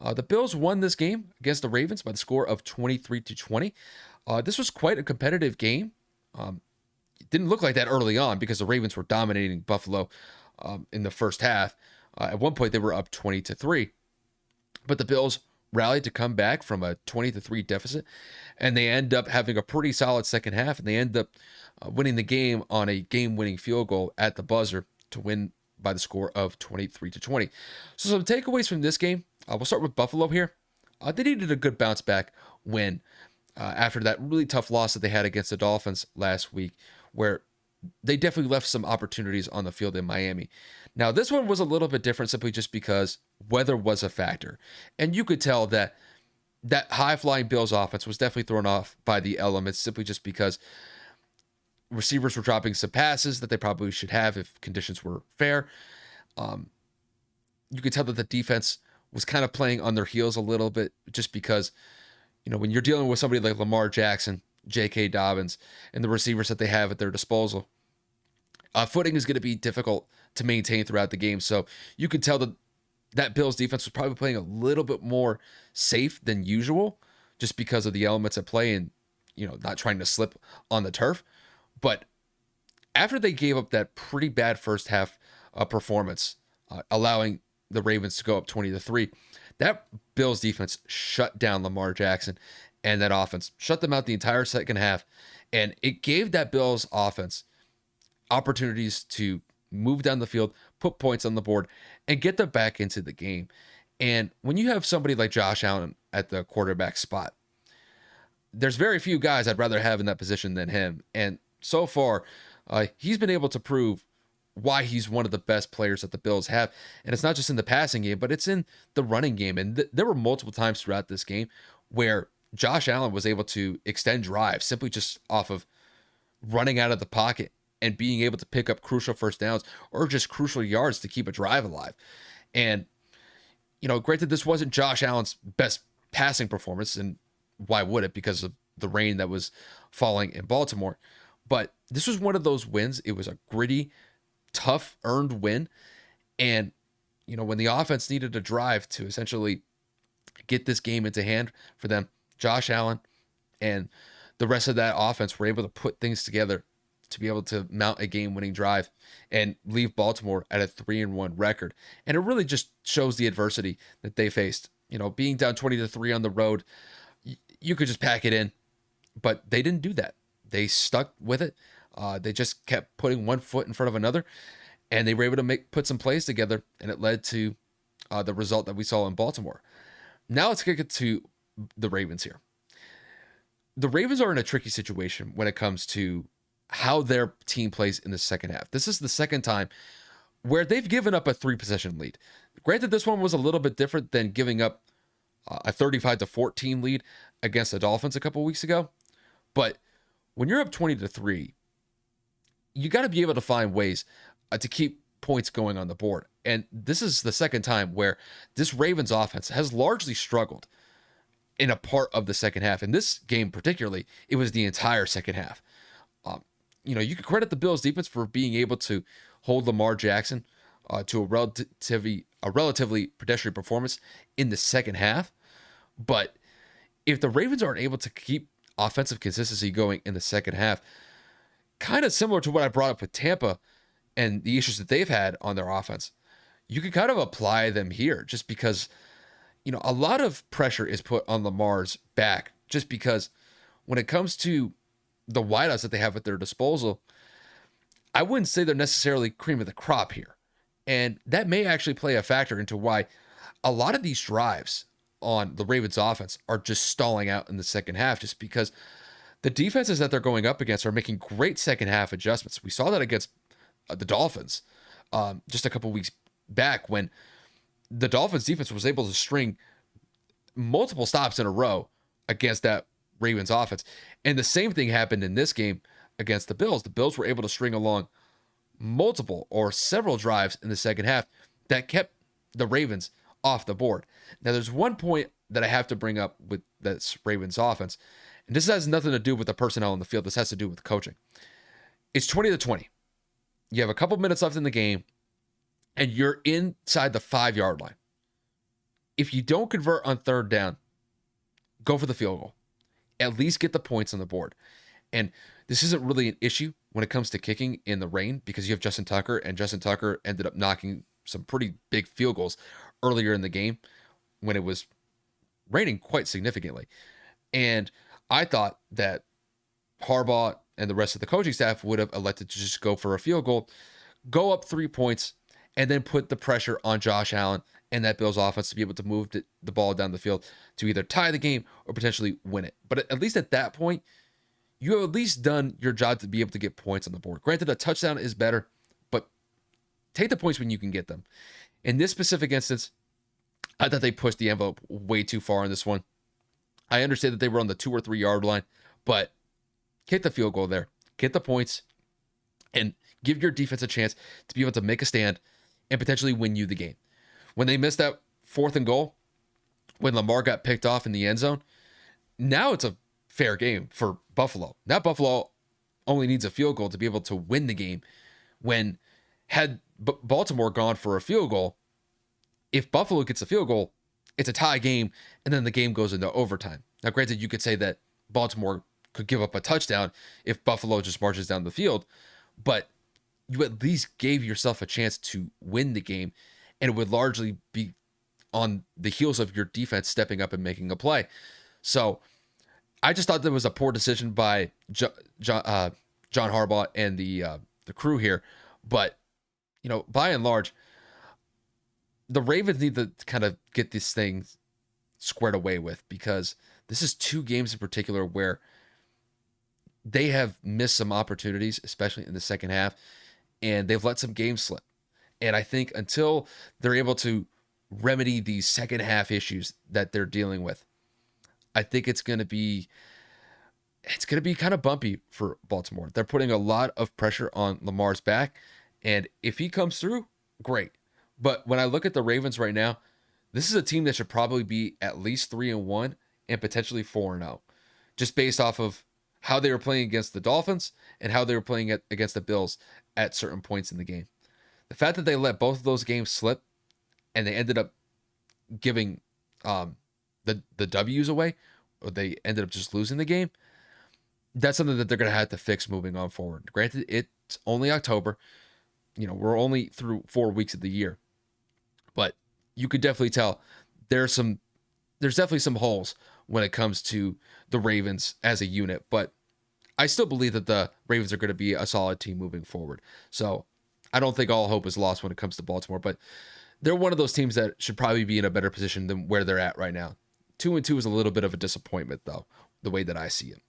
The Bills won this game against the Ravens by the score of 23-20. This was quite a competitive game. It didn't look like that early on because the Ravens were dominating Buffalo in the first half. At one point, they were up 20-3, but the Bills rallied to come back from a 20-3 deficit, and they end up having a pretty solid second half, and they end up winning the game on a game-winning field goal at the buzzer to win by the score of 23-20. So some takeaways from this game. We'll start with Buffalo here. They needed a good bounce back win after that really tough loss that they had against the Dolphins last week, where they definitely left some opportunities on the field in Miami. Now, this one was a little bit different simply just because weather was a factor. And you could tell that that high-flying Bills offense was definitely thrown off by the elements simply just because receivers were dropping some passes that they probably should have if conditions were fair. You could tell that the defense was kind of playing on their heels a little bit just because, when you're dealing with somebody like Lamar Jackson, J.K. Dobbins, and the receivers that they have at their disposal, footing is going to be difficult to maintain throughout the game. So you could tell that Bills defense was probably playing a little bit more safe than usual just because of the elements at play and, not trying to slip on the turf. But after they gave up that pretty bad first half performance, allowing the Ravens to go up 20-3, that Bills defense shut down Lamar Jackson and that offense, shut them out the entire second half. And it gave that Bills offense opportunities to move down the field, put points on the board, and get them back into the game. And when you have somebody like Josh Allen at the quarterback spot, there's very few guys I'd rather have in that position than him. And so far, he's been able to prove why he's one of the best players that the Bills have. And it's not just in the passing game, but it's in the running game. And there were multiple times throughout this game where Josh Allen was able to extend drives simply just off of running out of the pocket and being able to pick up crucial first downs or just crucial yards to keep a drive alive. And, granted, this wasn't Josh Allen's best passing performance, and why would it? Because of the rain that was falling in Baltimore. But this was one of those wins. It was a gritty, tough, earned win. And, when the offense needed a drive to essentially get this game into hand for them, Josh Allen and the rest of that offense were able to put things together to be able to mount a game-winning drive and leave Baltimore at a 3-1 record. And it really just shows the adversity that they faced. Being down 20-3 on the road, you could just pack it in, but they didn't do that. They stuck with it. They just kept putting one foot in front of another, and they were able to put some plays together, and it led to the result that we saw in Baltimore. Now let's get to the Ravens here. The Ravens are in a tricky situation when it comes to how their team plays in the second half. This is the second time where they've given up a 3-possession lead. Granted, this one was a little bit different than giving up a 35-14 lead against the Dolphins a couple weeks ago. But when you're up 20-3, you got to be able to find ways to keep points going on the board. And this is the second time where this Ravens offense has largely struggled in a part of the second half. In this game particularly, it was the entire second half. You could credit the Bills defense for being able to hold Lamar Jackson to a relatively pedestrian performance in the second half. But if the Ravens aren't able to keep offensive consistency going in the second half, kind of similar to what I brought up with Tampa and the issues that they've had on their offense, you could kind of apply them here just because, a lot of pressure is put on Lamar's back just because when it comes to the wideouts that they have at their disposal, I wouldn't say they're necessarily cream of the crop here. And that may actually play a factor into why a lot of these drives on the Ravens offense are just stalling out in the second half, just because the defenses that they're going up against are making great second half adjustments. We saw that against the Dolphins just a couple weeks back when the Dolphins defense was able to string multiple stops in a row against that Ravens offense. And the same thing happened in this game against the Bills. The Bills were able to string along multiple or several drives in the second half that kept the Ravens off the board. Now, there's one point that I have to bring up with this Ravens offense, and this has nothing to do with the personnel on the field. This has to do with coaching. It's 20-20. You have a couple minutes left in the game, and you're inside the 5-yard line. If you don't convert on third down, go for the field goal. At least get the points on the board. And this isn't really an issue when it comes to kicking in the rain because you have Justin Tucker, and Justin Tucker ended up knocking some pretty big field goals earlier in the game when it was raining quite significantly. And I thought that Harbaugh and the rest of the coaching staff would have elected to just go for a field goal, go up 3 points, and then put the pressure on Josh Allen and that Bills offense to be able to move the ball down the field to either tie the game or potentially win it. But at least at that point, you have at least done your job to be able to get points on the board. Granted, a touchdown is better, but take the points when you can get them. In this specific instance, I thought they pushed the envelope way too far in this one. I understand that they were on the 2 or 3 yard line, but get the field goal there, get the points, and give your defense a chance to be able to make a stand and potentially win you the game. When they missed that 4th and goal, when Lamar got picked off in the end zone, now it's a fair game for Buffalo. Now Buffalo only needs a field goal to be able to win the game. When had Baltimore gone for a field goal, if Buffalo gets a field goal, it's a tie game, and then the game goes into overtime. Now, granted, you could say that Baltimore could give up a touchdown if Buffalo just marches down the field, but you at least gave yourself a chance to win the game, and it would largely be on the heels of your defense stepping up and making a play. So I just thought that was a poor decision by John Harbaugh and the crew here. But, by and large, the Ravens need to kind of get these things squared away with, because this is 2 games in particular where they have missed some opportunities, especially in the second half, and they've let some games slip. And I think until they're able to remedy these second half issues that they're dealing with, I think it's going to be kind of bumpy for Baltimore. They're putting a lot of pressure on Lamar's back, and if he comes through, great. But when I look at the Ravens right now, this is a team that should probably be at least 3-1 and potentially 4-0, just based off of how they were playing against the Dolphins and how they were playing against the Bills at certain points in the game. The fact that they let both of those games slip and they ended up giving the W's away, or they ended up just losing the game, that's something that they're going to have to fix moving on forward. Granted, it's only October. We're only through 4 weeks of the year. But you could definitely tell there's definitely some holes when it comes to the Ravens as a unit. But I still believe that the Ravens are going to be a solid team moving forward. So I don't think all hope is lost when it comes to Baltimore. But they're one of those teams that should probably be in a better position than where they're at right now. 2-2 is a little bit of a disappointment, though, the way that I see it.